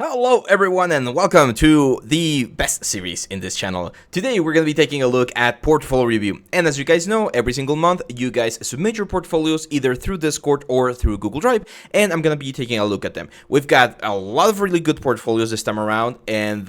Hello everyone and welcome to the best series in this channel. Today we're going to be taking a look at portfolio review, and as you guys know, every single month you guys submit your portfolios either through Discord or through Google Drive, and I'm going to be taking a look at them. We've got a lot of really good portfolios this time around, and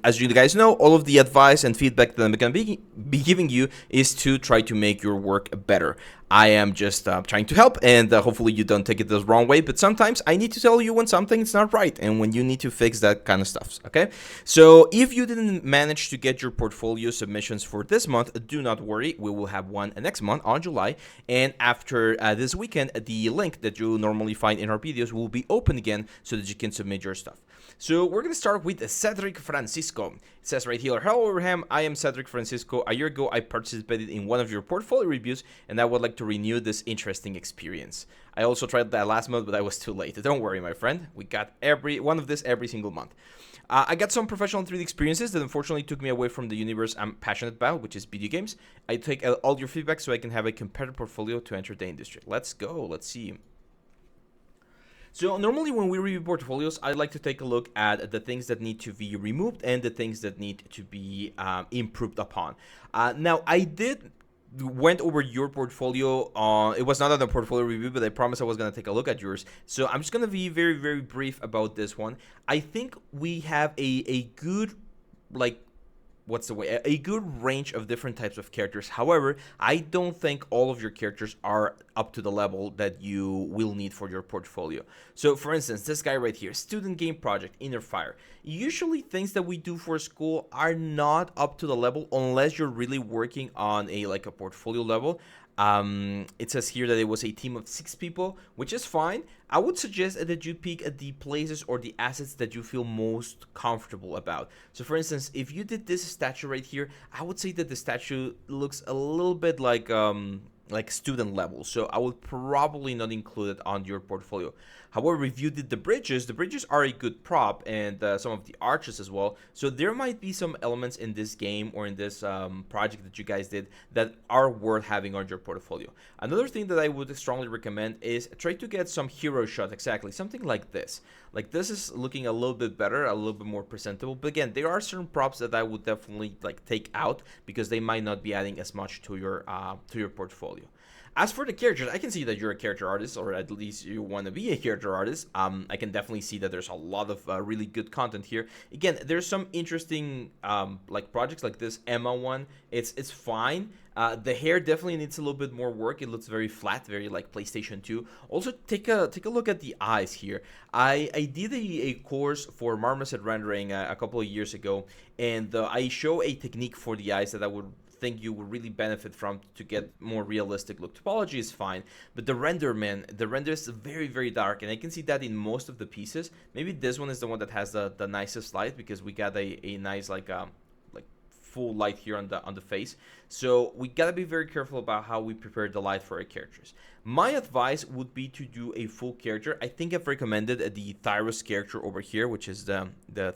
as you guys know, all of the advice and feedback that I'm going to be giving you is to try to make your work better. I am just trying to help, and hopefully you don't take it the wrong way, but sometimes I need to tell you when something is not right and when you need to fix that kind of stuff, okay? So if you didn't manage to get your portfolio submissions for this month, do not worry. We will have one next month on July, and after this weekend, the link that you normally find in our videos will be open again so that you can submit your stuff. So we're going to start with Cedric Francisco. It says right here, "Hello Abraham, I am Cedric Francisco. A year ago, I participated in one of your portfolio reviews, and I would like to renew this interesting experience. I also tried that last month, but I was too late. Don't worry, my friend. We got one of this every single month. I got some professional 3D experiences that unfortunately took me away from the universe I'm passionate about, which is video games. I take all your feedback so I can have a competitive portfolio to enter the industry." Let's go. Let's see. So normally when we review portfolios, I like to take a look at the things that need to be removed and the things that need to be improved upon. Now, I went over your portfolio. It was not on the portfolio review, but I promised I was going to take a look at yours. So I'm just going to be very, very brief about this one. I think we have a good, a good range of different types of characters. However, I don't think all of your characters are up to the level that you will need for your portfolio. So for instance, this guy right here, student game project, Inner Fire. Usually things that we do for school are not up to the level unless you're really working on a portfolio level. It says here that it was a team of 6 people, which is fine. I would suggest that you pick the places or the assets that you feel most comfortable about. So for instance, if you did this statue right here, I would say that the statue looks a little bit like student level, so I would probably not include it on your portfolio. However, if you did the bridges are a good prop, and some of the arches as well. So there might be some elements in this game or in this project that you guys did that are worth having on your portfolio. Another thing that I would strongly recommend is try to get some hero shots, exactly, something like this. Like this is looking a little bit better, a little bit more presentable. But again, there are certain props that I would definitely take out because they might not be adding as much to your portfolio. As for the characters, I can see that you're a character artist, or at least you want to be a character artist. I can definitely see that there's a lot of really good content here. Again, there's some interesting projects like this Emma one. It's fine. The hair definitely needs a little bit more work. It looks very flat, very like PlayStation 2. Also, take a look at the eyes here. I did a course for marmoset rendering a couple of years ago, and I show a technique for the eyes that I would think you would really benefit from to get more realistic look. Topology is fine, but the render is very, very dark, and I can see that in most of the pieces. Maybe this one is the one that has the nicest light because we got a nice full light here on the face. So we gotta be very careful about how we prepare the light for our characters. My advice would be to do a full character. I think I've recommended the Thyros character over here, which is the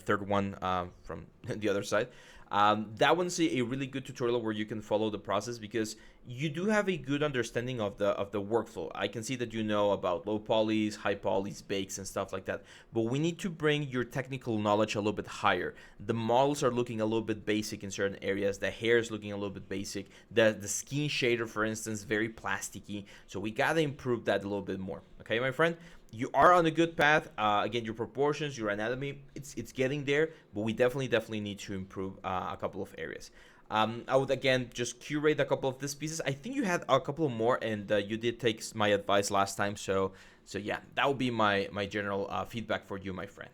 third one from the other side. That one's a really good tutorial where you can follow the process because you do have a good understanding of the workflow. I can see that you know about low polys, high polys, bakes, and stuff like that. But we need to bring your technical knowledge a little bit higher. The models are looking a little bit basic in certain areas. The hair is looking a little bit basic. The skin shader, for instance, very plasticky. So we gotta improve that a little bit more. Okay, my friend? You are on a good path. Again, your proportions, your anatomy, it's getting there, but we definitely need to improve a couple of areas. I would again just curate a couple of these pieces. I think you had a couple more, and you did take my advice last time. So yeah, that would be my general feedback for you, my friend.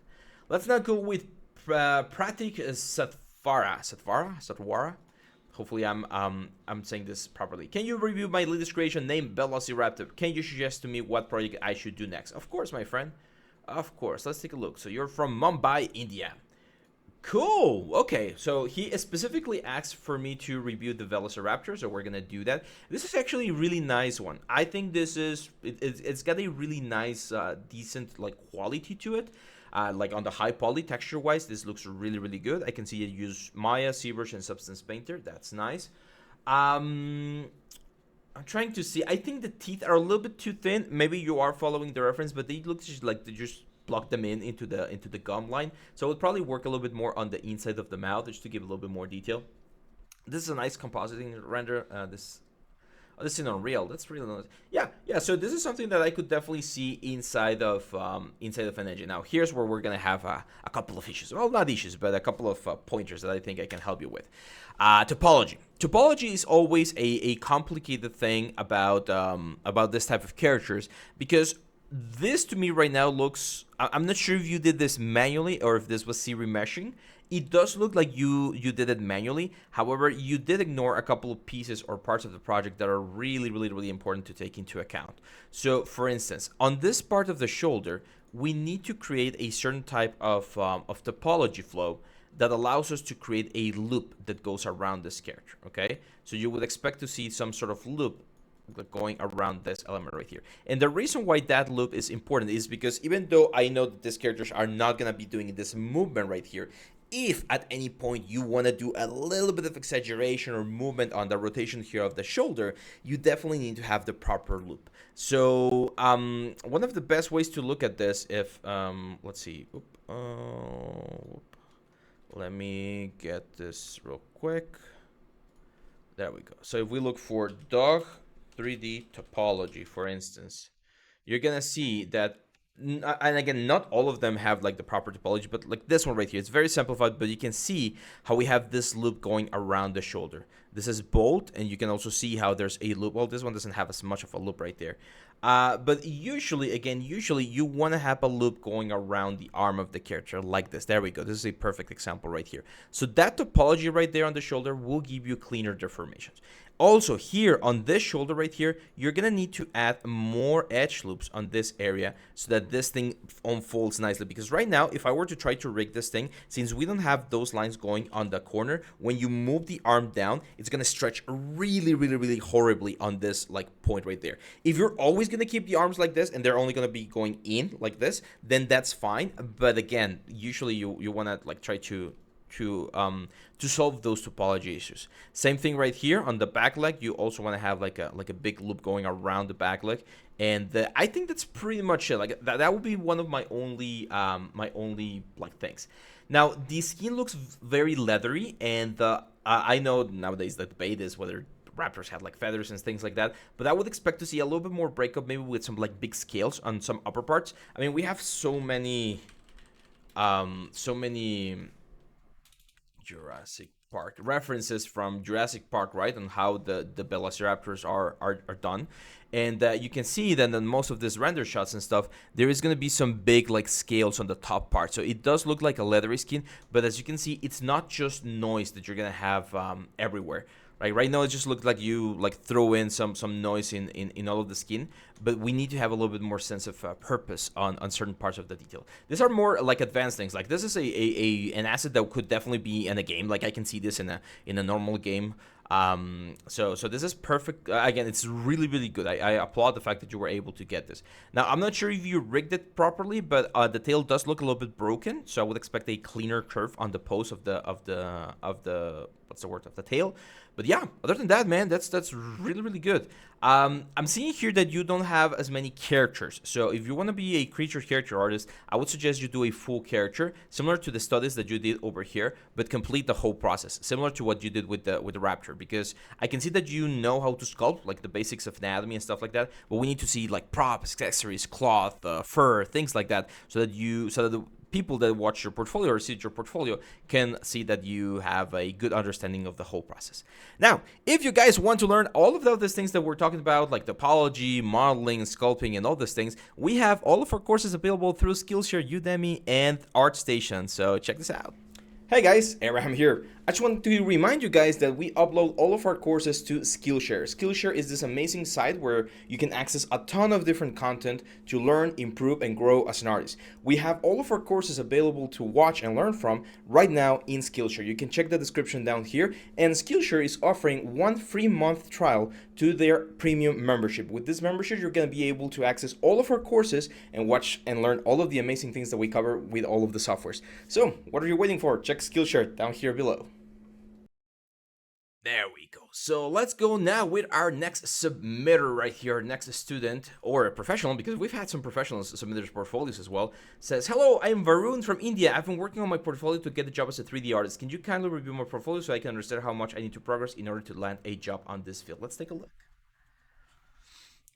Let's now go with Pratik Satvara. Hopefully I'm saying this properly. "Can you review my latest creation named Velociraptor? Can you suggest to me what project I should do next?" Of course, my friend. Of course. Let's take a look. So you're from Mumbai, India. Cool. Okay, so he specifically asked for me to review the Velociraptor, so we're gonna do that. This is actually a really nice one. I think this is it's got a really nice decent quality to it. Like on the high poly texture wise, this looks really, really good. I can see it use Maya, ZBrush, and Substance Painter. That's nice. I'm trying to see. I think the teeth are a little bit too thin. Maybe you are following the reference, but they look just like they're just plug them into the gum line. So it would probably work a little bit more on the inside of the mouth, just to give a little bit more detail. This is a nice compositing render. This is in Unreal. That's really nice. Yeah. So this is something that I could definitely see inside of an engine. Now here's where we're gonna have a couple of issues. Well, not issues, but a couple of pointers that I think I can help you with. Topology. Topology is always a complicated thing about this type of characters, because this to me right now looks, I'm not sure if you did this manually or if this was C remeshing. It does look like you did it manually. However, you did ignore a couple of pieces or parts of the project that are really important to take into account. So for instance, on this part of the shoulder, we need to create a certain type of topology flow that allows us to create a loop that goes around this character, okay? So you would expect to see some sort of loop going around this element right here. And the reason why that loop is important is because even though I know that these characters are not going to be doing this movement right here, if at any point you want to do a little bit of exaggeration or movement on the rotation here of the shoulder, you definitely need to have the proper loop. So one of the best ways to look at this, if let's see, let me get this real quick. There we go. So if we look for dog 3D topology, for instance, you're gonna see that, and again, not all of them have like the proper topology, but like this one right here, it's very simplified, but you can see how we have this loop going around the shoulder. This is bolt, and you can also see how there's a loop. Well, this one doesn't have as much of a loop right there. But usually you want to have a loop going around the arm of the character like this. There we go. This is a perfect example right here. So that topology right there on the shoulder will give you cleaner deformations. Also here on this shoulder right here, you're gonna need to add more edge loops on this area so that this thing unfolds nicely. Because right now, if I were to try to rig this thing, since we don't have those lines going on the corner, when you move the arm down, it's gonna stretch really horribly on this like point right there. If you're always gonna keep the arms like this and they're only gonna be going in like this, then that's fine. But again, usually you wanna like try to solve those topology issues. Same thing right here on the back leg. You also want to have like a big loop going around the back leg, and I think that's pretty much it. Like that would be one of my only like things. Now the skin looks very leathery, and I know nowadays the debate is whether raptors have like feathers and things like that, but I would expect to see a little bit more breakup, maybe with some like big scales on some upper parts. I mean, we have so many Jurassic Park references from Jurassic Park, right, on how the velociraptors are done. And you can see that in most of these render shots and stuff, there is going to be some big like scales on the top part. So it does look like a leathery skin, but as you can see, it's not just noise that you're going to have everywhere. Right now it just looked like you like throw in some noise in all of the skin, but we need to have a little bit more sense of purpose on certain parts of the detail. These are more like advanced things. Like this is an asset that could definitely be in a game. Like I can see this in a normal game. So this is perfect. Again, it's really good. I applaud the fact that you were able to get this. Now I'm not sure if you rigged it properly, but the tail does look a little bit broken. So I would expect a cleaner curve on the pose of the what's the word, of the tail. But yeah, other than that, man, that's really good. I'm seeing here that you don't have as many characters. So if you want to be a creature character artist, I would suggest you do a full character, similar to the studies that you did over here, but complete the whole process, similar to what you did with the raptor. Because I can see that you know how to sculpt, like the basics of anatomy and stuff like that. But we need to see like props, accessories, cloth, fur, things like that, so that the people that watch your portfolio or see your portfolio can see that you have a good understanding of the whole process. Now, if you guys want to learn all of these things that we're talking about, like topology, modeling, sculpting, and all these things, we have all of our courses available through Skillshare, Udemy, and ArtStation. So check this out. Hey guys, Arya here. I just wanted to remind you guys that we upload all of our courses to Skillshare. Skillshare is this amazing site where you can access a ton of different content to learn, improve, and grow as an artist. We have all of our courses available to watch and learn from right now in Skillshare. You can check the description down here, and Skillshare is offering 1 free month trial to their premium membership. With this membership, you're going to be able to access all of our courses and watch and learn all of the amazing things that we cover with all of the softwares. So, what are you waiting for? Check Skillshare down here below. There we go. So let's go now with our next submitter right here, next student or a professional, because we've had some professionals submit their portfolios as well. Says, hello, I'm Varun from India. I've been working on my portfolio to get a job as a 3D artist. Can you kindly review my portfolio so I can understand how much I need to progress in order to land a job on this field? Let's take a look.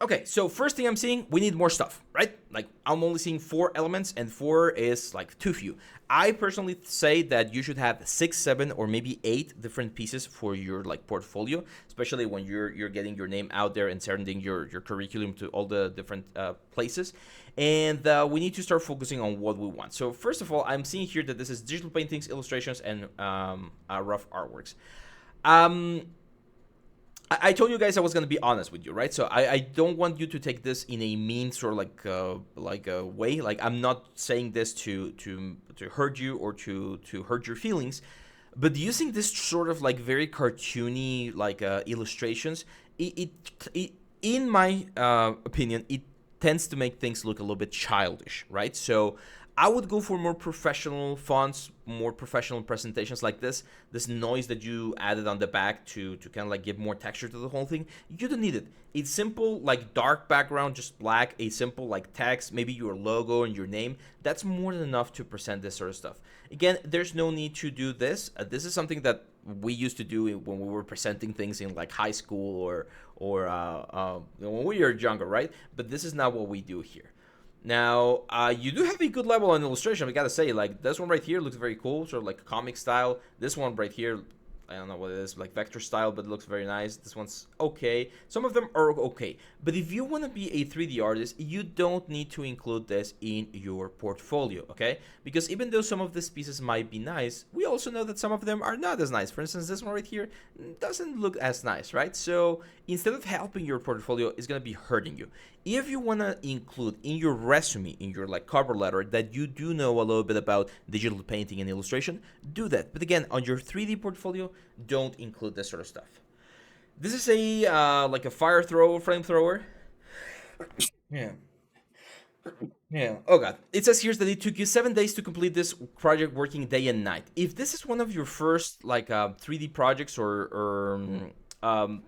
Okay, so first thing I'm seeing, we need more stuff, right? Like, I'm only seeing 4 elements, and 4 is like too few. I personally say that you should have 6, 7, or maybe 8 different pieces for your like portfolio, especially when you're getting your name out there and sending your curriculum to all the different places. And we need to start focusing on what we want. So first of all, I'm seeing here that this is digital paintings, illustrations, and rough artworks. I told you guys I was gonna be honest with you, right? So I don't want you to take this in a mean sort of like a way. Like, I'm not saying this to hurt you or to hurt your feelings, but using this sort of like very cartoony like illustrations, it in my opinion, it tends to make things look a little bit childish, right? So I would go for more professional fonts, more professional presentations like this noise that you added on the back to kind of like give more texture to the whole thing. You don't need it. It's simple, like dark background, just black, a simple like text, maybe your logo and your name. That's more than enough to present this sort of stuff. Again, there's no need to do this. This is something that we used to do when we were presenting things in like high school or when we were younger, right? But this is not what we do here. Now, you do have a good level on illustration. I gotta say, like this one right here looks very cool, sort of like comic style. This one right here, I don't know what it is, like vector style, but it looks very nice. This one's okay. Some of them are okay. But if you want to be a 3D artist, you don't need to include this in your portfolio, okay? Because even though some of these pieces might be nice, we also know that some of them are not as nice. For instance, this one right here doesn't look as nice, right? So instead of helping your portfolio, it's going to be hurting you. If you want to include in your resume, in your like cover letter, that you do know a little bit about digital painting and illustration, do that. But again, on your 3D portfolio, don't include this sort of stuff. This is a like a flamethrower. Yeah. Yeah. Oh god. It says here that it took you 7 days to complete this project, working day and night. If this is one of your first like 3D projects or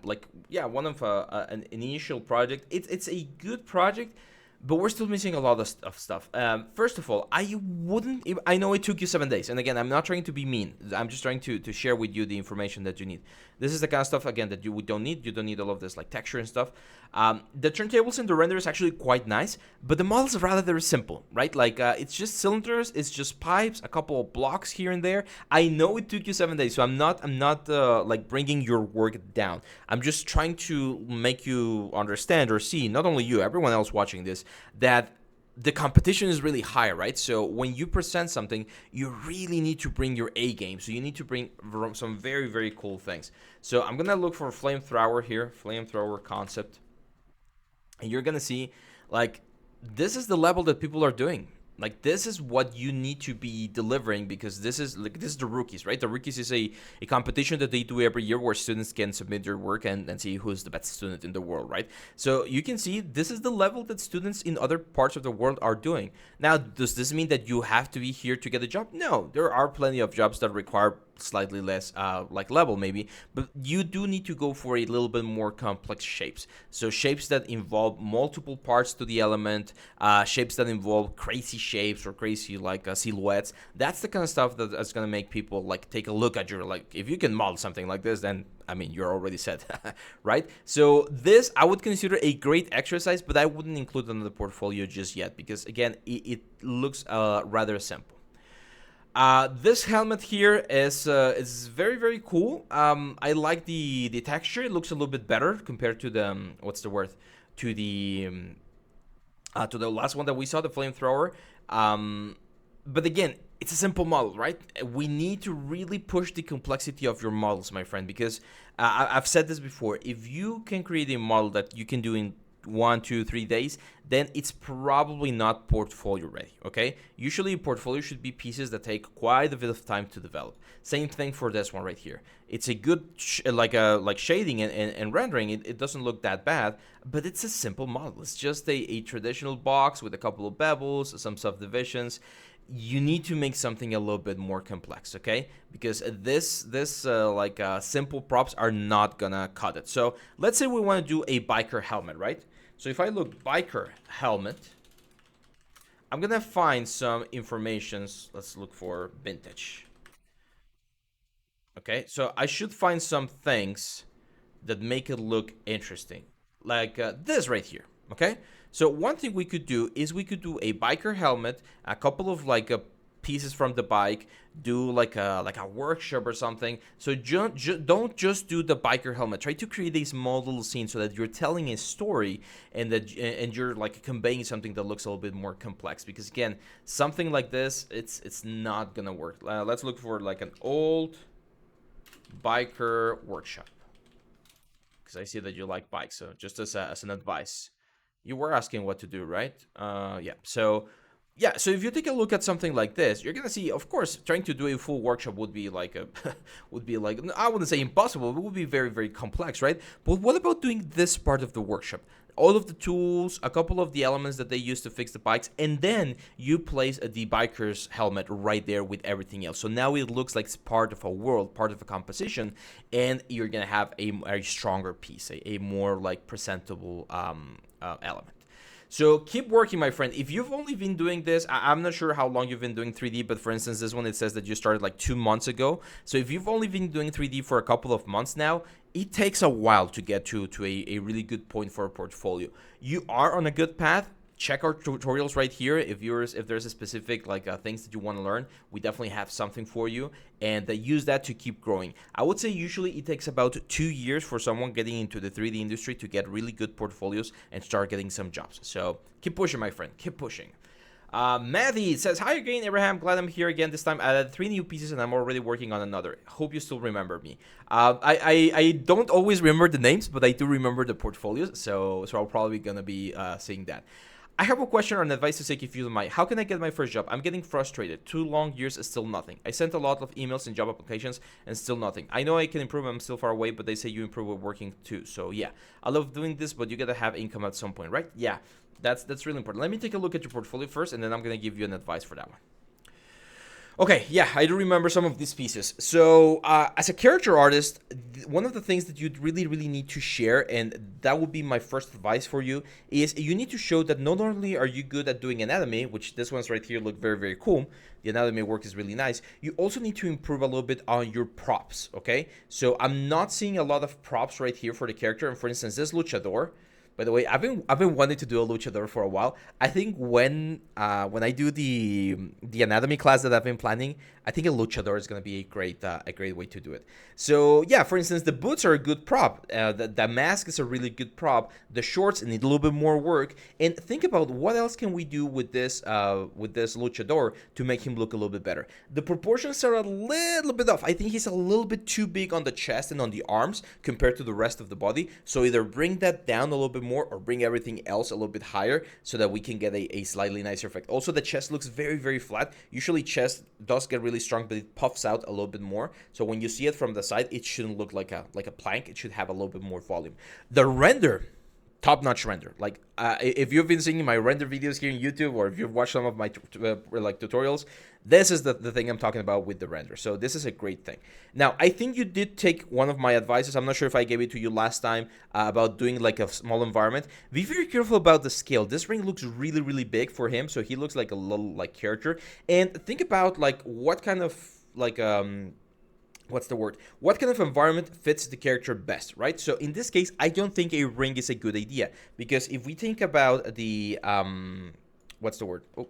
like yeah, one of an initial project, it's a good project, but we're still missing a lot of stuff. First of all, I wouldn't. I know it took you 7 days, and again, I'm not trying to be mean. I'm just trying to share with you the information that you need. This is the kind of stuff again that you don't need. You don't need all of this like texture and stuff. The turntables and the render is actually quite nice, but the models are rather very simple, right? Like it's just cylinders, it's just pipes, a couple of blocks here and there. I know it took you 7 days, so I'm not like bringing your work down. I'm just trying to make you understand or see, not only you, everyone else watching this, that the competition is really high, right? So when you present something, you really need to bring your A game. So you need to bring some very, very cool things. So I'm gonna look for flamethrower here, flamethrower concept, and you're gonna see like this is the level that people are doing. Like this is what you need to be delivering, because this is the rookies, right? The rookies is a competition that they do every year where students can submit their work and see who's the best student in the world, right? So you can see this is the level that students in other parts of the world are doing. Now, does this mean that you have to be here to get a job? No, there are plenty of jobs that require slightly less like level maybe, but you do need to go for a little bit more complex shapes. So shapes that involve multiple parts to the element, shapes that involve crazy shapes or crazy like silhouettes. That's the kind of stuff that's gonna make people like take a look at your, like, if you can model something like this, then I mean you're already set. Right? So this I would consider a great exercise, but I wouldn't include it in the portfolio just yet, because again it looks rather simple. This helmet here is very, very cool. I like the texture. It looks a little bit better compared to the what's the word, to the last one that we saw, the flamethrower. But again, it's a simple model, right? We need to really push the complexity of your models, my friend, because I've said this before. If you can create a model that you can do in 1, 2, 3 days, then it's probably not portfolio ready, okay? Usually a portfolio should be pieces that take quite a bit of time to develop. Same thing for this one right here. It's a good like shading and rendering. It doesn't look that bad, but it's a simple model. It's just a traditional box with a couple of bevels, some subdivisions. you need to make something a little bit more complex, okay? Because this simple props are not gonna cut it. So let's say we want to do a biker helmet, right? So if I look biker helmet, I'm gonna find some informations. Let's look for vintage. Okay, so I should find some things that make it look interesting, like this right here. Okay, so one thing we could do is we could do a biker helmet, a couple of pieces from the bike, do like a workshop or something. So don't just do the biker helmet. Try to create a small little scene so that you're telling a story and you're like conveying something that looks a little bit more complex. Because again, something like this, it's not gonna work. Let's look for like an old biker workshop, because I see that you like bikes. So just as an advice, you were asking what to do, right? Yeah. So yeah. So if you take a look at something like this, you're gonna see, of course, trying to do a full workshop would be like a would be like, I wouldn't say impossible. It would be very very complex, right? But what about doing this part of the workshop? All of the tools, a couple of the elements that they use to fix the bikes, and then you place the biker's helmet right there with everything else. So now it looks like it's part of a world, part of a composition, and you're gonna have a stronger piece, a more like presentable element. So keep working, my friend. If you've only been doing this, I'm not sure how long you've been doing 3D, but for instance, this one, it says that you started like 2 months ago. So if you've only been doing 3D for a couple of months now, it takes a while to get to a really good point for a portfolio. You are on a good path. Check our tutorials right here. If there's a specific things that you want to learn, we definitely have something for you, and use that to keep growing. I would say usually it takes about 2 years for someone getting into the 3D industry to get really good portfolios and start getting some jobs. So keep pushing, my friend. Keep pushing. Matty says, "Hi again, Abraham. Glad I'm here again. This time I added 3 new pieces and I'm already working on another. Hope you still remember me." I don't always remember the names, but I do remember the portfolios. So I'm probably gonna be seeing that. I have a question or an advice to take if you don't mind. How can I get my first job? I'm getting frustrated. 2 long years is still nothing. I sent a lot of emails and job applications and still nothing. I know I can improve. I'm still far away, but they say you improve with working too. So yeah, I love doing this, but you gotta have income at some point, right? Yeah, that's really important. Let me take a look at your portfolio first, and then I'm gonna give you an advice for that one. Okay, yeah, I do remember some of these pieces. So, as a character artist, one of the things that you really need to share, and that would be my first advice for you, is you need to show that not only are you good at doing anatomy, which this one's right here look very cool, the anatomy work is really nice, you also need to improve a little bit on your props, okay? So, I'm not seeing a lot of props right here for the character, and for instance, this luchador, by the way, I've been wanting to do a luchador for a while. I think when I do the anatomy class that I've been planning, I think a luchador is gonna be a great way to do it. So yeah, for instance, the boots are a good prop. The mask is a really good prop. The shorts need a little bit more work. And think about what else can we do with this luchador to make him look a little bit better. The proportions are a little bit off. I think he's a little bit too big on the chest and on the arms compared to the rest of the body. So either bring that down a little bit more or bring everything else a little bit higher so that we can get a slightly nicer effect. Also, the chest looks very flat. Usually chest does get really strong, but it puffs out a little bit more. So when you see it from the side, it shouldn't look like a plank. It should have a little bit more volume. The render, top-notch render. Like if you've been seeing my render videos here on YouTube, or if you've watched some of my tutorials, this is the thing I'm talking about with the render. So this is a great thing. Now, I think you did take one of my advices. I'm not sure if I gave it to you last time about doing like a small environment. Be very careful about the scale. This ring looks really big for him, so he looks like a little like character. And think about like what kind of like what's the word? What kind of environment fits the character best, right? So in this case, I don't think a ring is a good idea, because if we think about the what's the word? Oh,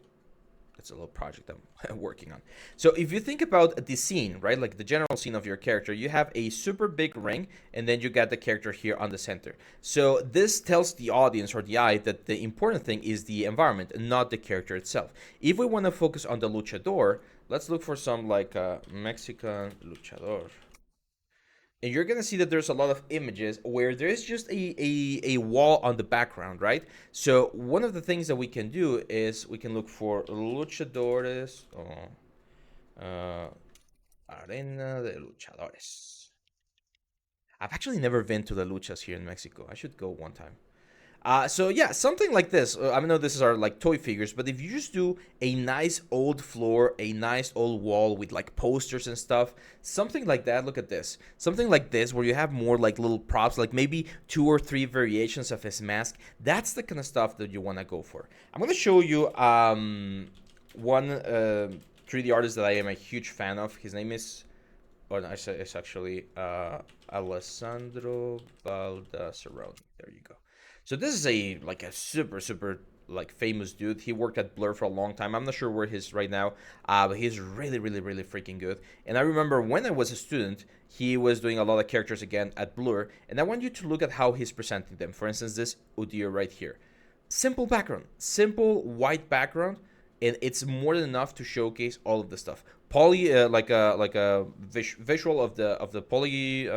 that's a little project I'm working on. So if you think about the scene, right, like the general scene of your character, you have a super big ring, and then you got the character here on the center. So this tells the audience or the eye that the important thing is the environment, not the character itself. If we want to focus on the luchador, let's look for some like Mexican luchador. And you're gonna see that there's a lot of images where there's just a wall on the background, right? So one of the things that we can do is we can look for luchadores, arena de luchadores. I've actually never been to the luchas here in Mexico. I should go one time. So yeah, something like this. I know this is our like toy figures, but if you just do a nice old floor, a nice old wall with like posters and stuff, something like that. Look at this. Something like this where you have more like little props, like maybe 2 or 3 variations of his mask. That's the kind of stuff that you want to go for. I'm gonna show you one 3D artist that I am a huge fan of. His name is, oh no, it's actually Alessandro Baldasseroni. There you go. So this is a like a super like famous dude. He worked at Blur for a long time. I'm not sure where he's right now, but he's really freaking good. And I remember when I was a student, he was doing a lot of characters again at Blur. And I want you to look at how he's presenting them. For instance, this Udyr right here. Simple background, simple white background, and it's more than enough to showcase all of the stuff. Poly, like a visual of the poly,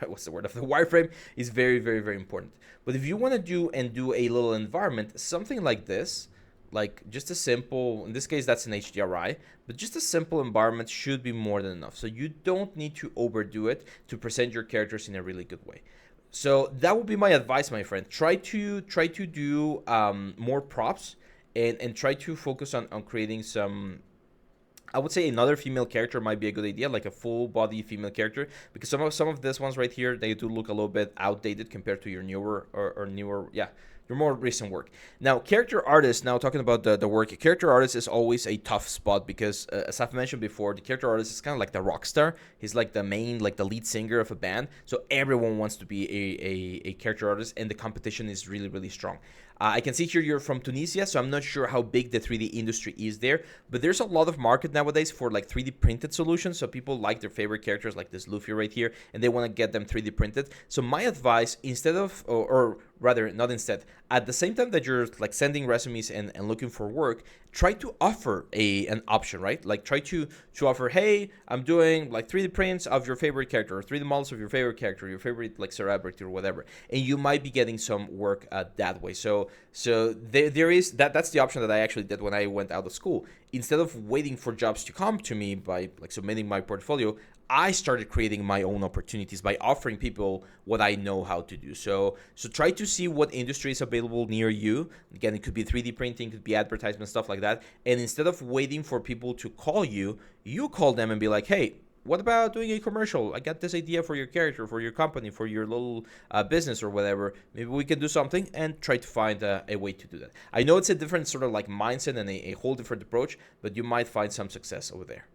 what's the word, of the wireframe is very important. But if you want to do a little environment, something like this, like just a simple, in this case that's an HDRI, but just a simple environment should be more than enough. So you don't need to overdo it to present your characters in a really good way. So that would be my advice, my friend. Try to do more props, and try to focus on creating some. I would say another female character might be a good idea, like a full body female character, because some of these ones right here, they do look a little bit outdated compared to your newer or newer, yeah, your more recent work. Now, character artist, now talking about the work, character artist is always a tough spot because, as I've mentioned before, the character artist is kind of like the rock star. He's like the main, like the lead singer of a band. So everyone wants to be a character artist, and the competition is really strong. I can see here you're from Tunisia, so I'm not sure how big the 3D industry is there, but there's a lot of market nowadays for like 3D printed solutions. So people like their favorite characters, like this Luffy right here, and they want to get them 3D printed. So my advice, instead of, or rather not instead, at the same time that you're like sending resumes and looking for work, try to offer an option, right? Like try to offer, hey, I'm doing like 3D prints of your favorite character, or 3D models of your favorite character, your favorite like celebrity or whatever, and you might be getting some work that way. So there is that's the option that I actually did when I went out of school. Instead of waiting for jobs to come to me by like submitting my portfolio, I started creating my own opportunities by offering people what I know how to do. So try to see what industry is available near you. Again, it could be 3D printing, it could be advertisement, stuff like that. And instead of waiting for people to call you, you call them and be like, hey, what about doing a commercial? I got this idea for your character, for your company, for your little business or whatever. Maybe we can do something, and try to find a way to do that. I know it's a different sort of like mindset and a whole different approach, but you might find some success over there.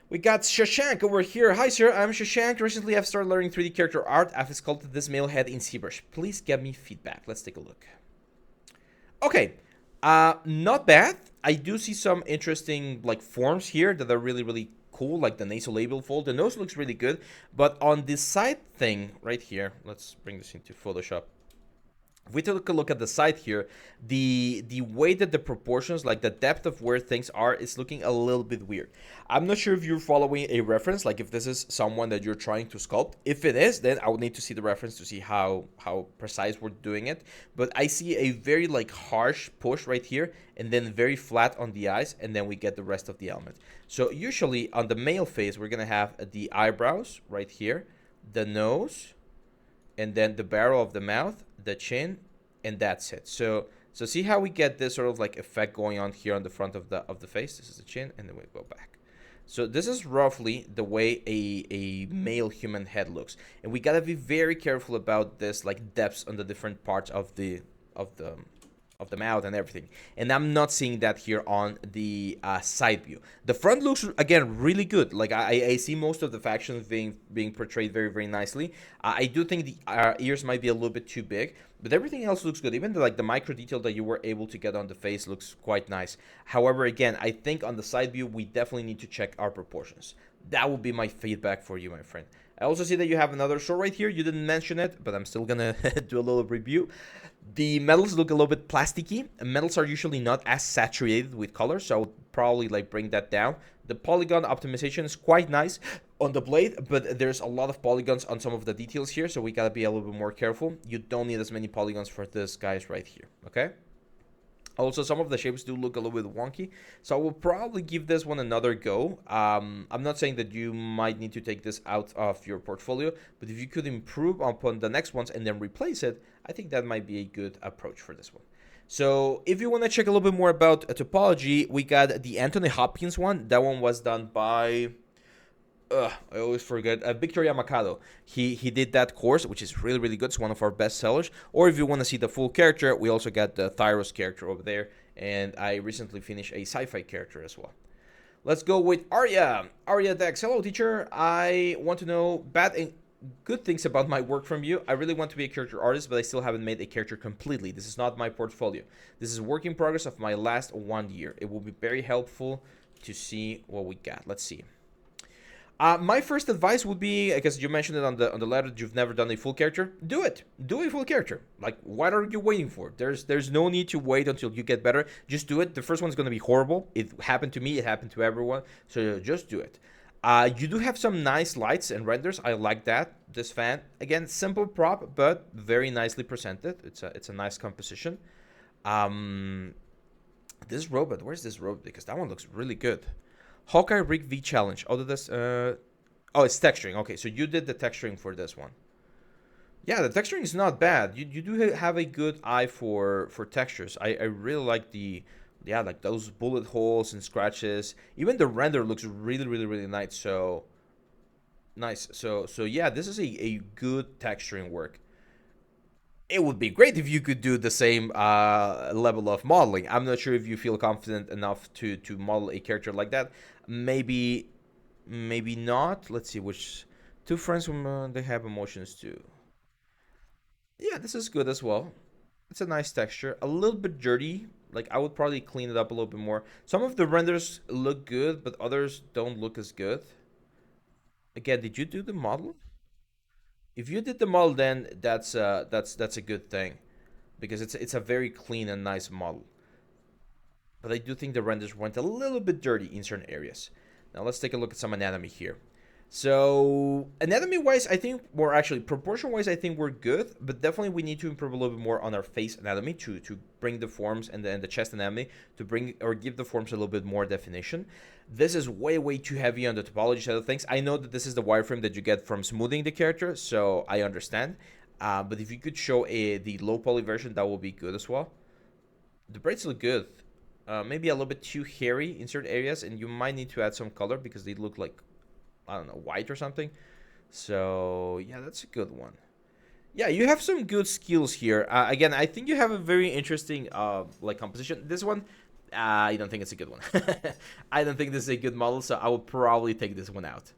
We got Shashank over here. Hi, sir. I'm Shashank. Recently, I've started learning 3D character art. I've sculpted this male head in ZBrush. Please give me feedback. Let's take a look. Okay. Not bad. I do see some interesting like forms here that are really cool, like the nasolabial fold. The nose looks really good. But on this side thing right here, let's bring this into Photoshop. If we take a look at the side here, the way that the proportions, like the depth of where things are, is looking a little bit weird. I'm not sure if you're following a reference, like if this is someone that you're trying to sculpt. If it is, then I would need to see the reference to see how precise we're doing it. But I see a very like harsh push right here, and then very flat on the eyes, and then we get the rest of the element. So usually on the male face, we're gonna have the eyebrows right here, the nose, and then the barrel of the mouth, the chin, and that's it. So see how we get this sort of like effect going on here on the front of the face. This is the chin, and then we go back. So this is roughly the way a male human head looks, and we gotta be very careful about this like depths on the different parts of the mouth and everything. And I'm not seeing that here on the side view. The front looks, again, really good. Like I see most of the factions being portrayed very nicely. I do think the ears might be a little bit too big, but everything else looks good. Even the micro detail that you were able to get on the face looks quite nice. However, again, I think on the side view, we definitely need to check our proportions. That would be my feedback for you, my friend. I also see that you have another short right here. You didn't mention it, but I'm still gonna do a little review. The metals look a little bit plasticky. Metals are usually not as saturated with color, so I would probably like bring that down. The polygon optimization is quite nice on the blade, but there's a lot of polygons on some of the details here, so we gotta be a little bit more careful. You don't need as many polygons for this guys right here, okay? Also, some of the shapes do look a little bit wonky, so I will probably give this one another go. I'm not saying that you might need to take this out of your portfolio, but if you could improve upon the next ones and then replace it, I think that might be a good approach for this one. So if you want to check a little bit more about topology, we got the Anthony Hopkins one. That one was done by I always forget. Victor Yamakado. He did that course, which is really, really good. It's one of our best sellers. Or if you want to see the full character, we also got the Thyros character over there. And I recently finished a sci-fi character as well. Let's go with Arya. Arya Dex. Hello, teacher. I want to know bad and good things about my work from you. I really want to be a character artist, but I still haven't made a character completely. This is not my portfolio. This is a work in progress of my last 1 year. It will be very helpful to see what we got. Let's see. My first advice would be, because you mentioned it on the letter that you've never done a full character, do it. Do a full character. Like, what are you waiting for? There's no need to wait until you get better. Just do it. The first one's going to be horrible. It happened to me. It happened to everyone. So just do it. You do have some nice lights and renders. I like that. This fan, again, simple prop, but very nicely presented. It's a nice composition. This robot, where's this robot? Because that one looks really good. Hawkeye Rig V Challenge. Oh, this. Oh, it's texturing. Okay, so you did the texturing for this one. Yeah, the texturing is not bad. You do have a good eye for textures. I really like like those bullet holes and scratches. Even the render looks really, really, really nice. So nice. So yeah, this is a good texturing work. It would be great if you could do the same level of modeling. I'm not sure if you feel confident enough to model a character like that. Maybe not. Let's see which two friends from they have emotions too. Yeah, this is good as well. It's a nice texture. A little bit dirty. Like, I would probably clean it up a little bit more. Some of the renders look good, but others don't look as good. Again, did you do the model? If you did the model, then that's a good thing, because it's a very clean and nice model. But I do think the renders went a little bit dirty in certain areas. Now let's take a look at some anatomy here. So anatomy-wise, I think, or actually proportion-wise, I think we're good, but definitely we need to improve a little bit more on our face anatomy to bring the forms and the chest anatomy to bring or give the forms a little bit more definition. This is way too heavy on the topology side of things. I know that this is the wireframe that you get from smoothing the character, so I understand. But if you could show the low poly version, that would be good as well. The braids look good. Maybe a little bit too hairy in certain areas, and you might need to add some color because they look like, I don't know, white or something. So yeah, that's a good one. Yeah, you have some good skills here. Again, I think you have a very interesting like composition. This one, I don't think it's a good one. I don't think this is a good model, so I will probably take this one out.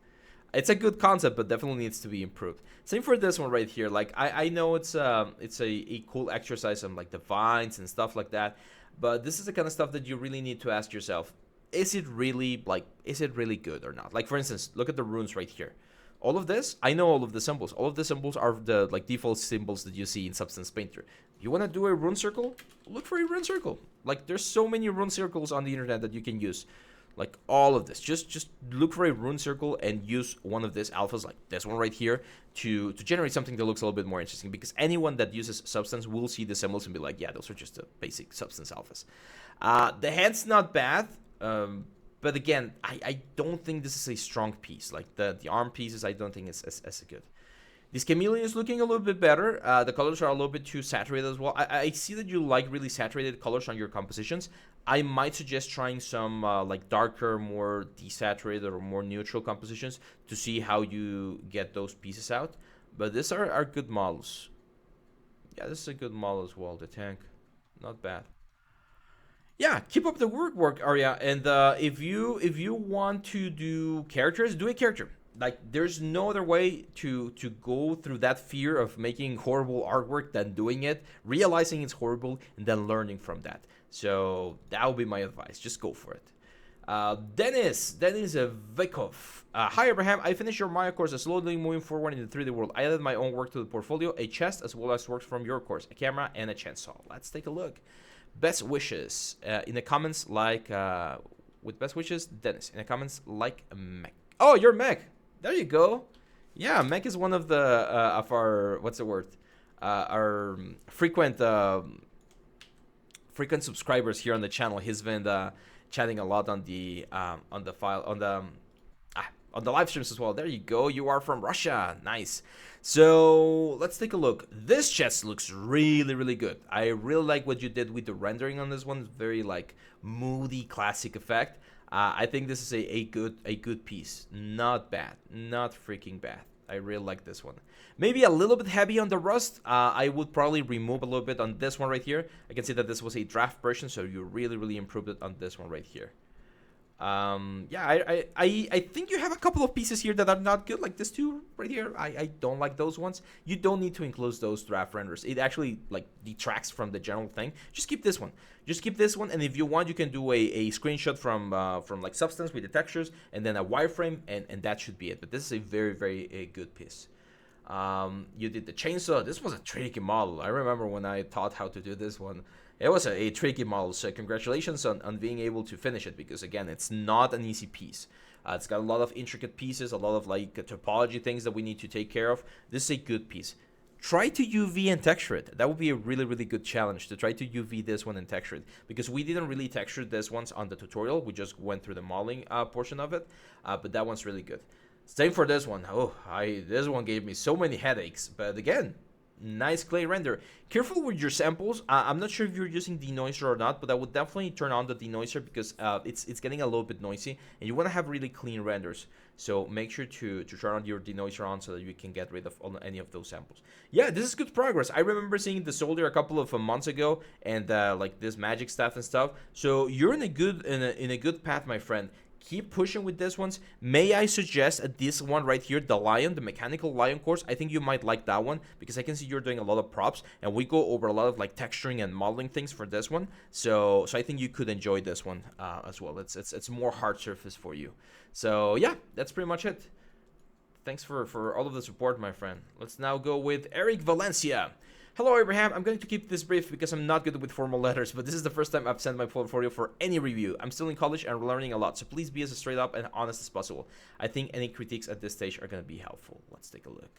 It's a good concept, but definitely needs to be improved. Same for this one right here. Like, I know it's a cool exercise on like the vines and stuff like that, but this is the kind of stuff that you really need to ask yourself: is it really good or not? Like, for instance, look at the runes right here. All of this, I know all of the symbols. All of the symbols are the like default symbols that you see in Substance Painter. You want to do a rune circle? Look for a rune circle. Like, there's so many rune circles on the internet that you can use. Like, all of this. Just look for a rune circle and use one of these alphas, like this one right here, to generate something that looks a little bit more interesting. Because anyone that uses Substance will see the symbols and be like, yeah, those are just the basic Substance alphas. The head's not bad. But again, I don't think this is a strong piece. Like, the arm pieces, I don't think it's as good. This chameleon is looking a little bit better. The colors are a little bit too saturated as well. I see that you like really saturated colors on your compositions. I might suggest trying some like darker, more desaturated or more neutral compositions to see how you get those pieces out. But these are good models. Yeah, this is a good model as well. The tank, not bad. Yeah, keep up the work, Arya. And if you want to do characters, do a character. Like, there's no other way to go through that fear of making horrible artwork than doing it, realizing it's horrible, and then learning from that. So that would be my advice. Just go for it. Dennis Vikov. Hi, Abraham. I finished your Maya course, slowly moving forward in the 3D world. I added my own work to the portfolio, a chest, as well as works from your course, a camera, and a chainsaw. Let's take a look. Best wishes in the comments, like with best wishes, Dennis. In the comments, like Mech. Oh, you're Mech. There you go. Yeah, Mech is one of the of our, what's the word? Our frequent frequent subscribers here on the channel. He's been chatting a lot on the file on the live streams as well. There you go. You are from Russia. Nice. So let's take a look. This chest looks really, really good. I really like what you did with the rendering on this one. Very like moody, classic effect. I think this is a good piece. Not bad. Not freaking bad. I really like this one. Maybe a little bit heavy on the rust. I would probably remove a little bit on this one right here. I can see that this was a draft version, so you really, really improved it on this one right here. Yeah, I think you have a couple of pieces here that are not good, like this two right here. I don't like those ones. You don't need to enclose those draft renders. It actually like detracts from the general thing. Just keep this one. Just keep this one, and if you want, you can do a screenshot from like Substance with the textures, and then a wireframe, and that should be it. But this is a very good piece. You did the chainsaw. This was a tricky model. I remember when I taught how to do this one. It was a tricky model, so congratulations on being able to finish it, because again, it's not an easy piece. It's got a lot of intricate pieces, a lot of like topology things that we need to take care of. This is a good piece. Try to UV and texture it. That would be a really good challenge, to try to UV this one and texture it, because we didn't really texture this ones on the tutorial. We just went through the modeling portion of it, but that one's really good. Same for this one. This one gave me so many headaches, but again, nice clay render. Careful with your samples. I'm not sure if you're using denoiser or not, but I would definitely turn on the denoiser, because it's getting a little bit noisy, and you want to have really clean renders. So make sure to turn on your denoiser on so that you can get rid of any of those samples. Yeah, this is good progress. I remember seeing the soldier a couple of months ago, and like this magic stuff and stuff. So you're in a good path, my friend. Keep pushing with these ones. May I suggest this one right here, the lion, the mechanical lion course? I think you might like that one, because I can see you're doing a lot of props, and we go over a lot of like texturing and modeling things for this one. So I think you could enjoy this one as well. It's more hard surface for you. So yeah, that's pretty much it. Thanks for all of the support, my friend. Let's now go with Eric Valencia. Hello, Abraham. I'm going to keep this brief because I'm not good with formal letters, but this is the first time I've sent my portfolio for any review. I'm still in college and learning a lot, so please be as straight up and honest as possible. I think any critiques at this stage are going to be helpful. Let's take a look.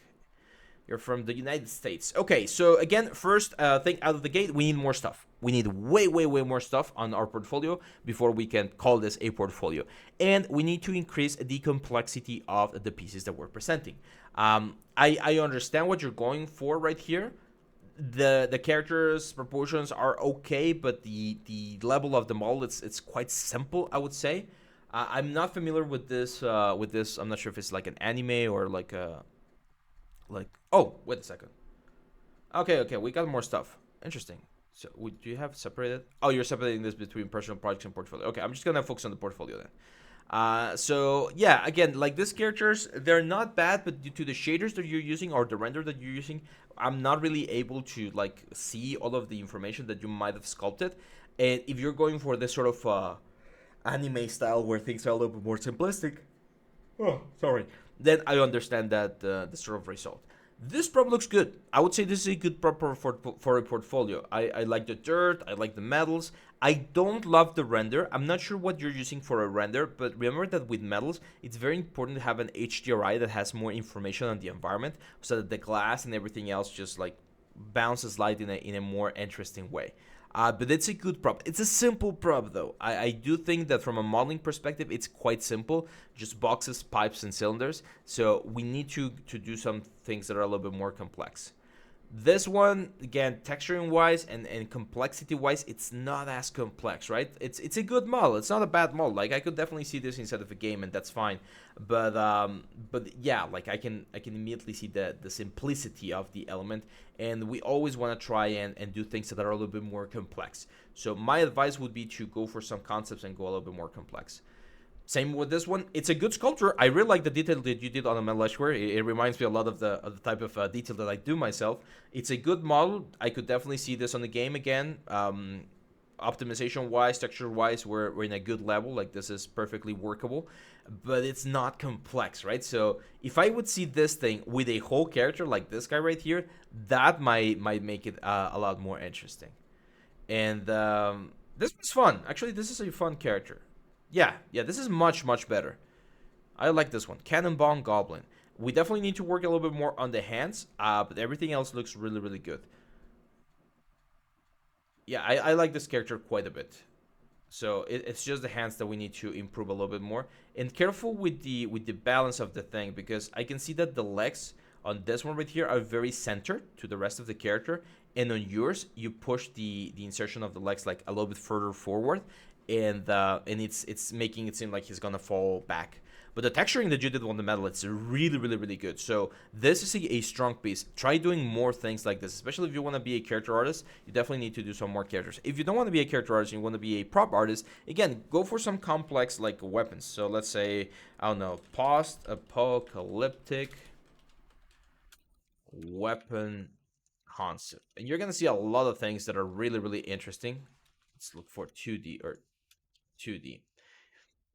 You're from the United States. Okay, so again, first thing out of the gate, we need more stuff. We need way more stuff on our portfolio before we can call this a portfolio. And we need to increase the complexity of the pieces that we're presenting. I understand what you're going for right here. The characters proportions are okay, but the level of the model, it's quite simple, I would say. I'm not familiar with this I'm not sure if it's like an anime or like oh, wait a second. Okay, we got more stuff. Interesting. So do you have separated? Oh, you're separating this between personal projects and portfolio. Okay, I'm just gonna focus on the portfolio then. So yeah, again, like these characters, they're not bad, but due to the shaders that you're using or the render that you're using, I'm not really able to like see all of the information that you might have sculpted. And if you're going for this sort of anime style where things are a little bit more simplistic, then I understand that the sort of result. This prop looks good. I would say this is a good prop for a portfolio. I like the dirt. I like the metals. I don't love the render. I'm not sure what you're using for a render, but remember that with metals, it's very important to have an HDRI that has more information on the environment, so that the glass and everything else just like bounces light in a more interesting way. But it's a good prop. It's a simple prop, though. I do think that from a modeling perspective, it's quite simple. Just boxes, pipes, and cylinders. So we need to do some things that are a little bit more complex. This one, again, texturing-wise and complexity-wise, it's not as complex, right? It's a good model. It's not a bad model. Like, I could definitely see this inside of a game, and that's fine. But yeah, like, I can immediately see the simplicity of the element, and we always want to try and do things that are a little bit more complex. So my advice would be to go for some concepts and go a little bit more complex. Same with this one. It's a good sculpture. I really like the detail that you did on a metal edgeware. It reminds me a lot of the type of detail that I do myself. It's a good model. I could definitely see this on the game again. Optimization-wise, texture-wise, we're in a good level. Like, this is perfectly workable. But it's not complex, right? So if I would see this thing with a whole character like this guy right here, that might make it a lot more interesting. And this was fun. Actually, this is a fun character. Yeah, this is much better. I like this one. Cannonball Goblin. We definitely need to work a little bit more on the hands, but everything else looks really good. yeah, I like this character quite a bit. So it's just the hands that we need to improve a little bit more. And careful with the balance of the thing, because I can see that the legs on this one right here are very centered to the rest of the character, and on yours you push the insertion of the legs like a little bit further forward, and it's making it seem like he's gonna fall back. But the texturing that you did on the metal, it's really, really, really good. So this is a strong piece. Try doing more things like this, especially if you want to be a character artist. You definitely need to do some more characters. If you don't want to be a character artist, and you want to be a prop artist, again, go for some complex like weapons. So let's say, I don't know, post-apocalyptic weapon concept. And you're going to see a lot of things that are really, really interesting. Let's look for 2D or 2D.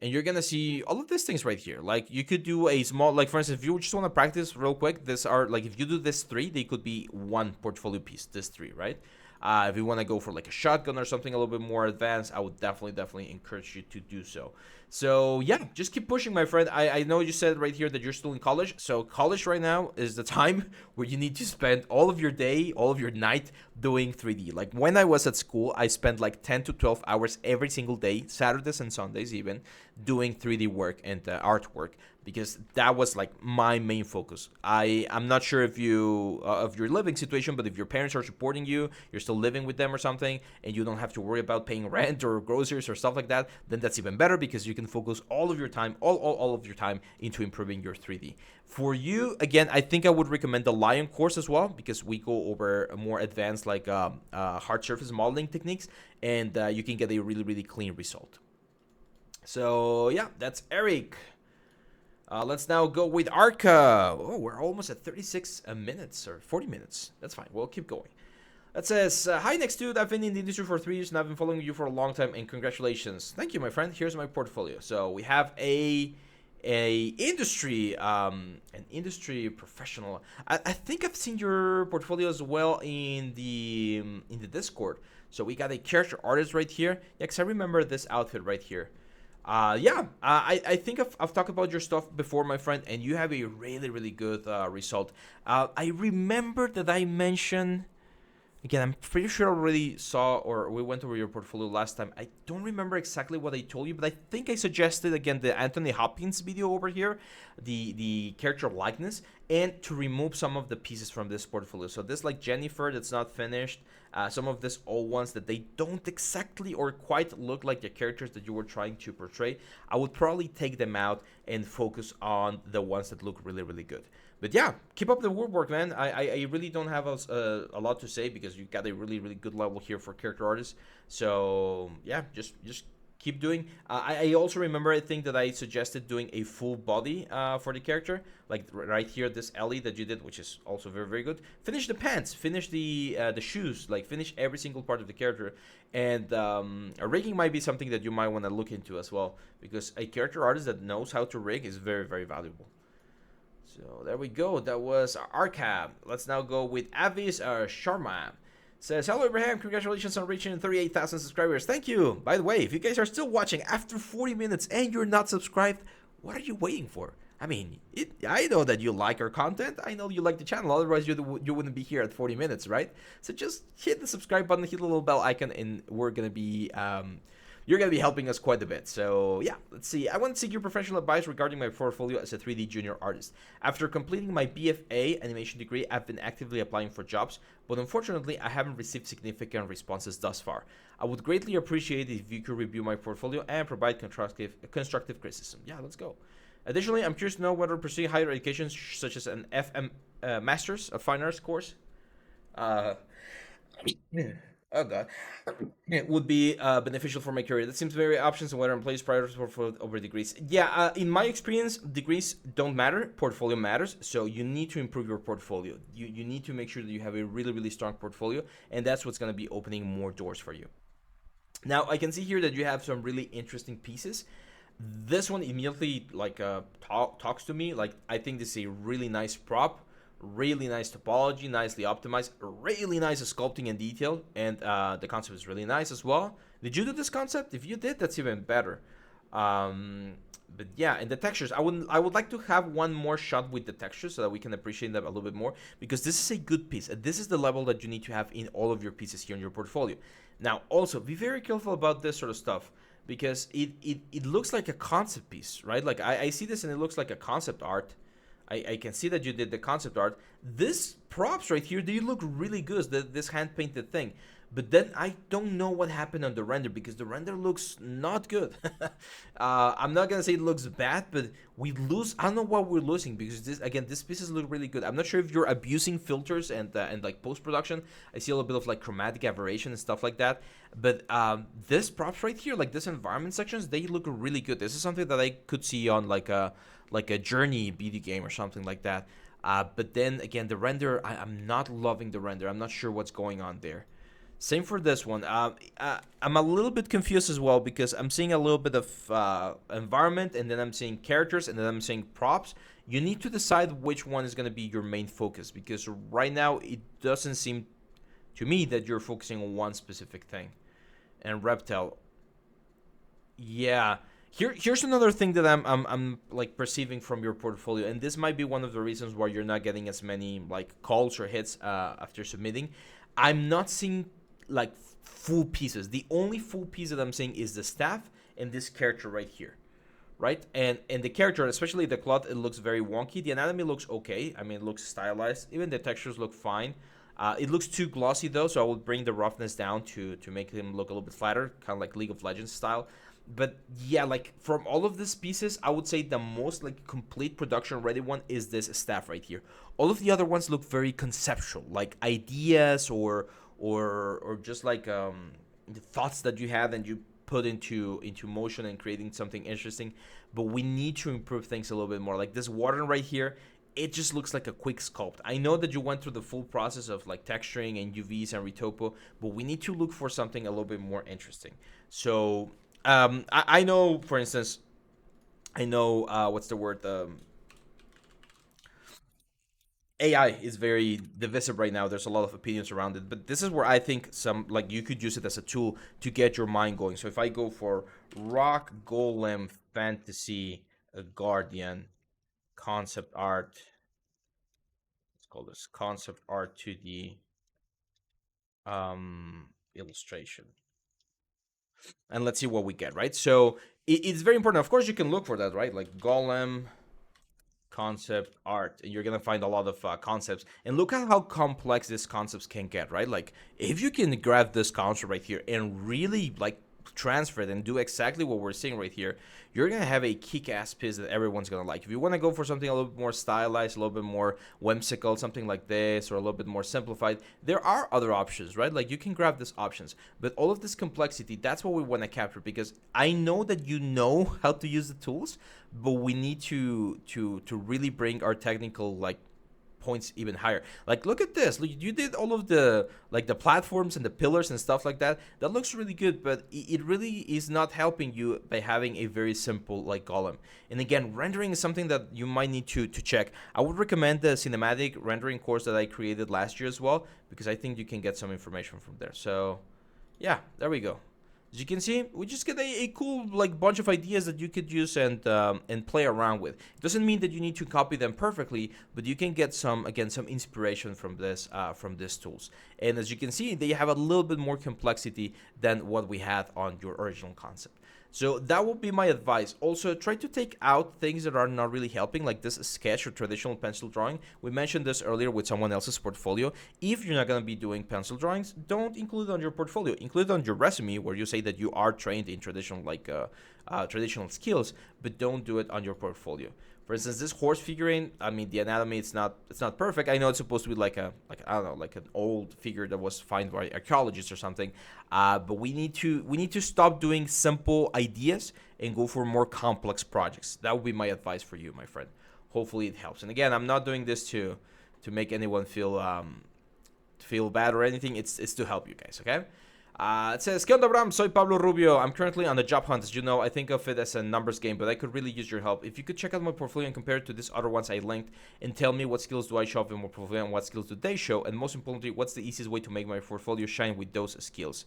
And you're gonna see all of these things right here. Like you could do a small, like for instance, if you just want to practice real quick, this are like if you do this three, they could be one portfolio piece. This three, right? If you want to go for like a shotgun or something a little bit more advanced, I would definitely encourage you to do so. So yeah, just keep pushing, my friend. I know you said right here that you're still in college. So college right now is the time where you need to spend all of your day, all of your night doing 3D. Like when I was at school, I spent like 10 to 12 hours every single day, Saturdays and Sundays even, doing 3D work and artwork, because that was like my main focus. I'm not sure if you of your living situation, but if your parents are supporting you, you're still living with them or something, and you don't have to worry about paying rent or groceries or stuff like that, then that's even better, because you can focus all of your time, all of your time into improving your 3D. For you, again, I think I would recommend the Lion course as well, because we go over a more advanced like hard surface modeling techniques, and you can get a really, really clean result. So yeah, that's Eric. Let's now go with Arka. Oh, we're almost at 36 minutes or 40 minutes. That's fine. We'll keep going. That says, hi, next dude. I've been in the industry for 3 years and I've been following you for a long time. And congratulations. Thank you, my friend. Here's my portfolio. So we have an industry professional. I think I've seen your portfolio as well in the Discord. So we got a character artist right here. Yeah, because I remember this outfit right here. I think I've talked about your stuff before, my friend, and you have a really, really good result. I remember that I mentioned, again, I'm pretty sure I already saw, or we went over your portfolio last time. I don't remember exactly what I told you, but I think I suggested, again, the Anthony Hopkins video over here, the character likeness, and to remove some of the pieces from this portfolio. So this, like Jennifer, that's not finished. Some of these old ones that they don't exactly or quite look like the characters that you were trying to portray, I would probably take them out and focus on the ones that look really, really good. But yeah, keep up the woodwork, man. I really don't have a lot to say, because you got a really, really good level here for character artists. So yeah, just keep doing. I also remember, I think that I suggested doing a full body for the character, like right here, this Ellie that you did, which is also very, very good. Finish the pants, finish the shoes, like finish every single part of the character. And rigging might be something that you might want to look into as well, because a character artist that knows how to rig is very, very valuable. So there we go. That was Arka. Let's now go with Avishek Sharma. Says, hello Abraham, congratulations on reaching 38,000 subscribers. Thank you. By the way, if you guys are still watching after 40 minutes and you're not subscribed, what are you waiting for? I mean, I know that you like our content. I know you like the channel. Otherwise, you wouldn't be here at 40 minutes, right? So just hit the subscribe button, hit the little bell icon, and we're going to be... you're going to be helping us quite a bit. So yeah, let's see. I want to seek your professional advice regarding my portfolio as a 3D junior artist. After completing my BFA animation degree, I've been actively applying for jobs, but unfortunately, I haven't received significant responses thus far. I would greatly appreciate it if you could review my portfolio and provide constructive criticism. Yeah, let's go. Additionally, I'm curious to know whether pursuing higher education, such as an FM Masters of Fine Arts course, oh god, it would be beneficial for my career. That seems very options on whether employees prioritize for over degrees. Yeah, in my experience, degrees don't matter. Portfolio matters. So you need to improve your portfolio. You need to make sure that you have a really, really strong portfolio, and that's what's going to be opening more doors for you. Now, I can see here that you have some really interesting pieces. This one immediately like talks to me. Like, I think this is a really nice prop. Really nice topology, nicely optimized, really nice sculpting and detail, and the concept is really nice as well. Did you do this concept? If you did, that's even better. but yeah, and the textures, I would like to have one more shot with the textures so that we can appreciate them a little bit more, because this is a good piece, and this is the level that you need to have in all of your pieces here in your portfolio. Now, also be very careful about this sort of stuff, because it looks like a concept piece, right? Like I see this and it looks like a concept art. I can see that you did the concept art. This props right here, they look really good, this hand painted thing. But then I don't know what happened on the render, because the render looks not good. I'm not gonna say it looks bad, but we lose. I don't know what we're losing, because this, again, these pieces look really good. I'm not sure if you're abusing filters and like post production. I see a little bit of like chromatic aberration and stuff like that. But this props right here, like this environment sections, they look really good. This is something that I could see on like a Journey BD game or something like that. But then again, the render, I'm not loving the render. I'm not sure what's going on there. Same for this one. I'm a little bit confused as well, because I'm seeing a little bit of environment, and then I'm seeing characters, and then I'm seeing props. You need to decide which one is going to be your main focus, because right now it doesn't seem to me that you're focusing on one specific thing. And Reptile, yeah. Here's another thing that I'm like perceiving from your portfolio, and this might be one of the reasons why you're not getting as many like calls or hits after submitting. I'm not seeing like full pieces. The only full piece that I'm seeing is the staff and this character right here, right? And the character, especially the cloth, it looks very wonky. The anatomy looks okay. I mean, it looks stylized. Even the textures look fine. It looks too glossy though, so I will bring the roughness down to make him look a little bit flatter, kind of like League of Legends style. But yeah, like from all of these pieces, I would say the most like complete production ready one is this staff right here. All of the other ones look very conceptual, like ideas or just like the thoughts that you have and you put into motion and creating something interesting. But we need to improve things a little bit more. Like this water right here, it just looks like a quick sculpt. I know that you went through the full process of like texturing and UVs and retopo, but we need to look for something a little bit more interesting. So I know, for instance, I know what's the word? AI is very divisive right now. There's a lot of opinions around it, but this is where I think some like you could use it as a tool to get your mind going. So if I go for Rock Golem Fantasy Guardian concept art, let's call this concept art to the illustration, and let's see what we get. Right, so it's very important. Of course, you can look for that, right? Like Golem concept art, and you're gonna find a lot of concepts, and look at how complex these concepts can get, right? Like if you can grab this concept right here and really like transfer it and do exactly what we're seeing right here, you're gonna have a kick-ass piece that everyone's gonna like. If you want to go for something a little bit more stylized, a little bit more whimsical, something like this, or a little bit more simplified, there are other options, right? Like you can grab these options, but all of this complexity, that's what we want to capture, because I know that you know how to use the tools, but we need to really bring our technical like points even higher. Like look at this. Look, you did all of the like the platforms and the pillars and stuff like that. That looks really good, but it really is not helping you by having a very simple like column. And again, rendering is something that you might need to check. I would recommend the cinematic rendering course that I created last year as well, because I think you can get some information from there. So yeah, there we go. As you can see, we just get a cool like bunch of ideas that you could use and play around with. It doesn't mean that you need to copy them perfectly, but you can get some inspiration from these tools. And as you can see, they have a little bit more complexity than what we had on your original concept. So that would be my advice. Also, try to take out things that are not really helping, like this sketch or traditional pencil drawing. We mentioned this earlier with someone else's portfolio. If you're not going to be doing pencil drawings, don't include it on your portfolio. Include it on your resume where you say that you are trained in traditional traditional skills, but don't do it on your portfolio. For instance, this horse figurine, I mean, the anatomy it's not perfect. I know it's supposed to be like I don't know, like an old figure that was found by archaeologists or something. But we need to stop doing simple ideas and go for more complex projects. That would be my advice for you, my friend. Hopefully it helps. And again, I'm not doing this to make anyone feel bad or anything. It's to help you guys, okay? It says, ¿Qué onda, Bram? Soy Pablo Rubio. I'm currently on the job hunt. As you know, I think of it as a numbers game, but I could really use your help. If you could check out my portfolio and compare it to these other ones I linked and tell me what skills do I show off in my portfolio and what skills do they show, and most importantly, what's the easiest way to make my portfolio shine with those skills,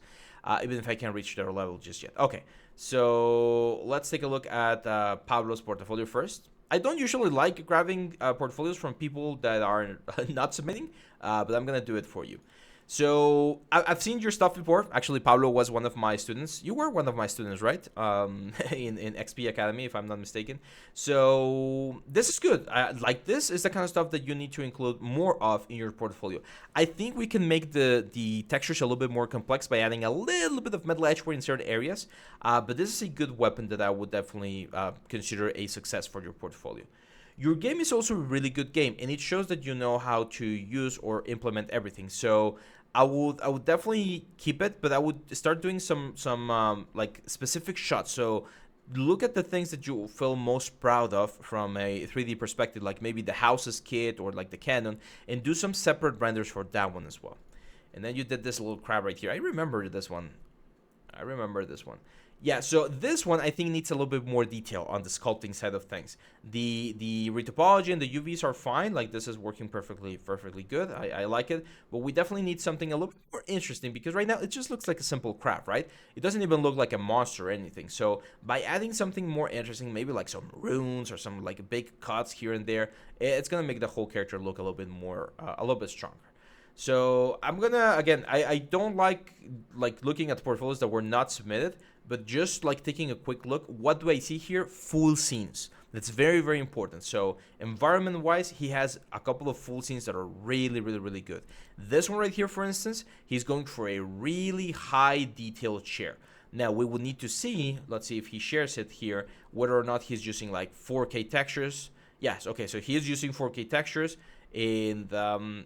even if I can't reach their level just yet. Okay, so let's take a look at Pablo's portfolio first. I don't usually like grabbing portfolios from people that are not submitting, but I'm gonna do it for you. So I've seen your stuff before. Actually, Pablo was one of my students. You were one of my students, right? In XP Academy, if I'm not mistaken. So this is good. Like this is the kind of stuff that you need to include more of in your portfolio. I think we can make the textures a little bit more complex by adding a little bit of metal edgework in certain areas. But this is a good weapon that I would definitely consider a success for your portfolio. Your game is also a really good game, and it shows that you know how to use or implement everything. So I would definitely keep it, but I would start doing some like specific shots. So look at the things that you feel most proud of from a 3D perspective, like maybe the houses kit or like the cannon, and do some separate renders for that one as well. And then you did this little crab right here. I remember this one. I remember this one. Yeah, so this one I think needs a little bit more detail on the sculpting side of things. The retopology and the UVs are fine. Like this is working perfectly good. I like it, but we definitely need something a little bit more interesting because right now it just looks like a simple craft, right? It doesn't even look like a monster or anything. So by adding something more interesting, maybe like some runes or some like big cuts here and there, it's gonna make the whole character look a little bit more, a little bit stronger. So I'm gonna again. I don't like looking at portfolios that were not submitted, but just like taking a quick look. What do I see here? Full scenes. That's very important. So environment wise, he has a couple of full scenes that are really good. This one right here, for instance, he's going for a really high detailed share. Now we would need to see. Let's see if he shares it here. Whether or not he's using like 4K textures. Yes. Okay. So he is using 4K textures and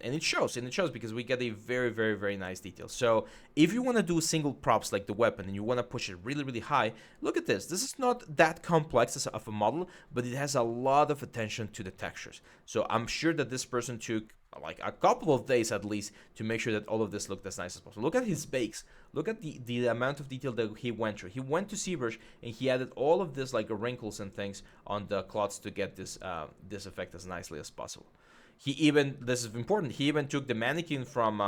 it shows because we get a very nice detail. So if you want to do single props like the weapon and you want to push it really high, look at this. This is not that complex as of a model, but it has a lot of attention to the textures. So I'm sure that this person took like a couple of days at least to make sure that all of this looked as nice as possible. Look at his bakes. Look at the amount of detail that he went through. He went to ZBrush and he added all of this like wrinkles and things on the cloths to get this effect as nicely as possible. He even, this is important, he even took the mannequin from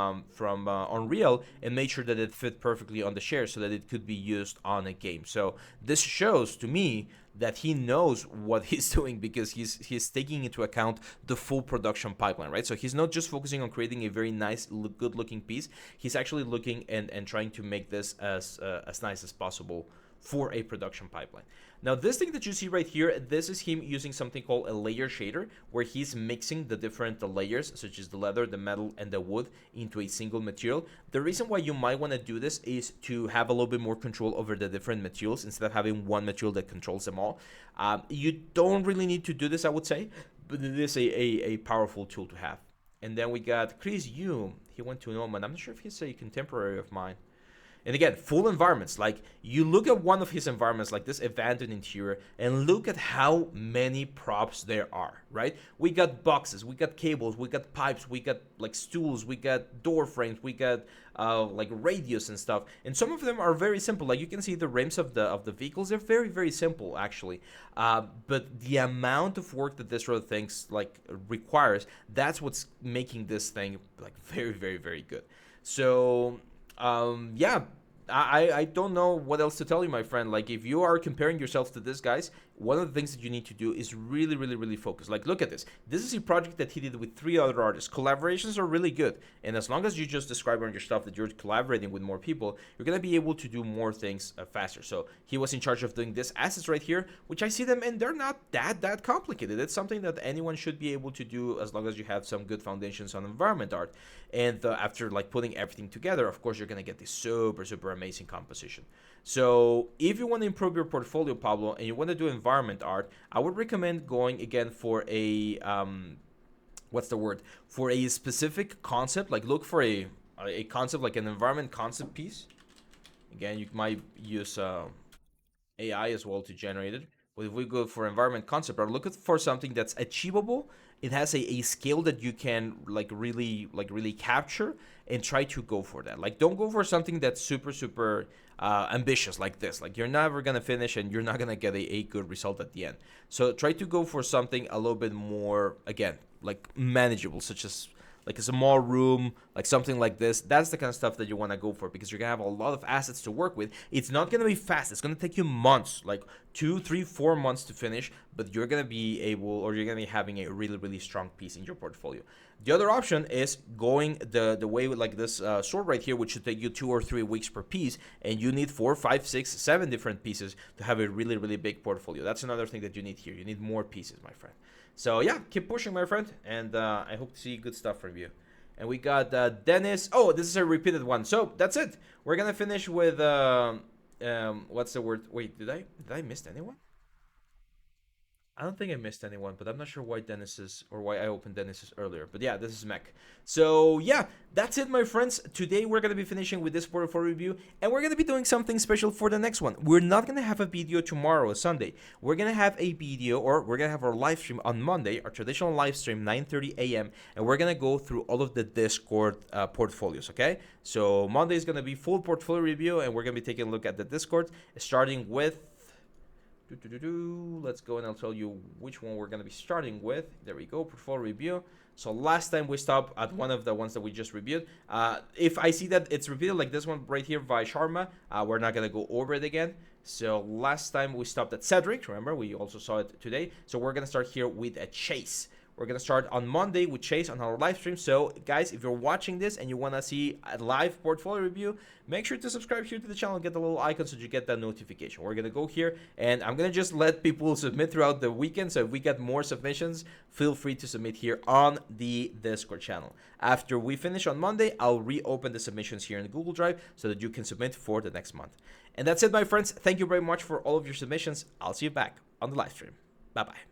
Unreal and made sure that it fit perfectly on the share so that it could be used on a game. So this shows to me that he knows what he's doing because he's taking into account the full production pipeline, right? So he's not just focusing on creating a very nice, good looking piece. He's actually looking and trying to make this as nice as possible for a production pipeline. Now this thing that you see right here, this is him using something called a layer shader, where he's mixing the different layers, such as the leather, the metal, and the wood, into a single material. The reason why you might want to do this is to have a little bit more control over the different materials instead of having one material that controls them all. You don't really need to do this, I would say, but it is a powerful tool to have. And then we got Chris Yu. He went to Norman. I'm not sure if he's a contemporary of mine. And again, full environments. Like, you look at one of his environments, like this abandoned interior, and look at how many props there are, right? We got boxes, we got cables, we got pipes, we got like stools, we got door frames, we got like radios and stuff. And some of them are very simple. Like, you can see the rims of the vehicles. They're very simple, actually. But the amount of work that this sort of things like requires, that's what's making this thing like very good. So yeah, I don't know what else to tell you, my friend. Like, if you are comparing yourself to these guys, one of the things that you need to do is really focus. Like, look at this. This is a project that he did with 3 other artists. Collaborations are really good, and as long as you just describe on your stuff that you're collaborating with more people, you're gonna be able to do more things faster. So he was in charge of doing this assets right here, which I see them, and they're not that complicated. It's something that anyone should be able to do as long as you have some good foundations on environment art. And after like putting everything together, of course, you're gonna get this super amazing composition. So if you want to improve your portfolio, Pablo, and you want to do environment art, I would recommend going again for a what's the word, for a specific concept. Like, look for a concept, like an environment concept piece. Again, you might use AI as well to generate it. But if we go for environment concept art, look for something that's achievable it has a scale that you can really capture and try to go for that. Like, don't go for something that's super ambitious like this. Like, you're never gonna finish and you're not gonna get a good result at the end. So try to go for something a little bit more, again, like manageable, such as like a small room, like something like this. That's the kind of stuff that you want to go for, because you're gonna have a lot of assets to work with. It's not gonna be fast. It's gonna take you months, like 2, 3, 4 months to finish, but you're gonna be able, or you're gonna be having a really strong piece in your portfolio. The other option is going the way with like this sword right here, which should take you 2 or 3 weeks per piece, and you need 4, 5, 6, 7 different pieces to have a really big portfolio. That's another thing that you need here. You need more pieces, my friend. So yeah, keep pushing, my friend, and I hope to see good stuff from you. And we got Dennis. Oh, this is a repeated one. So that's it. We're gonna finish with what's the word? Wait, did I miss anyone? I don't think I missed anyone, but I'm not sure why Dennis's, or why I opened Dennis's earlier. But yeah, this is Mech. So yeah, that's it, my friends. Today we're gonna be finishing with this portfolio review, and we're gonna be doing something special for the next one. We're not gonna have a video tomorrow, Sunday. We're gonna have a video, or we're gonna have our live stream on Monday, our traditional live stream, 9:30 a.m., and we're gonna go through all of the Discord portfolios. Okay, so Monday is gonna be full portfolio review, and we're gonna be taking a look at the Discord, starting with. Let's go and I'll tell you which one we're going to be starting with. There we go, portfolio review. So last time we stopped at one of the ones that we just reviewed. If I see that it's repeated, like this one right here by Sharma, we're not going to go over it again. So last time we stopped at Cedric, remember, we also saw it today. So we're going to start here with a Chase. We're going to start on Monday with Chase on our live stream. So, guys, if you're watching this and you want to see a live portfolio review, make sure to subscribe here to the channel and get the little icon so you get that notification. We're going to go here, and I'm going to just let people submit throughout the weekend. So if we get more submissions, feel free to submit here on the Discord channel. After we finish on Monday, I'll reopen the submissions here in Google Drive so that you can submit for the next month. And that's it, my friends. Thank you very much for all of your submissions. I'll see you back on the live stream. Bye-bye.